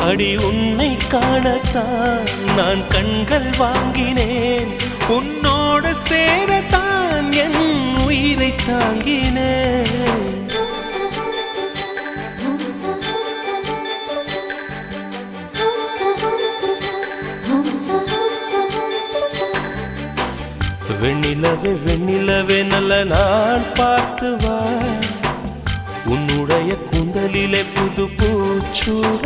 அடி உன்னை காணத்தான் நான் கண்கள் வாங்கினேன் உன்னோடு சேரத்தான் என் உயிரை தாங்கினேன் வெண்ணிலவே வெண்ணிலவே நல்ல நாள் பார்த்து வா உன்னுடைய கூந்தலிலே புது பூச்சூட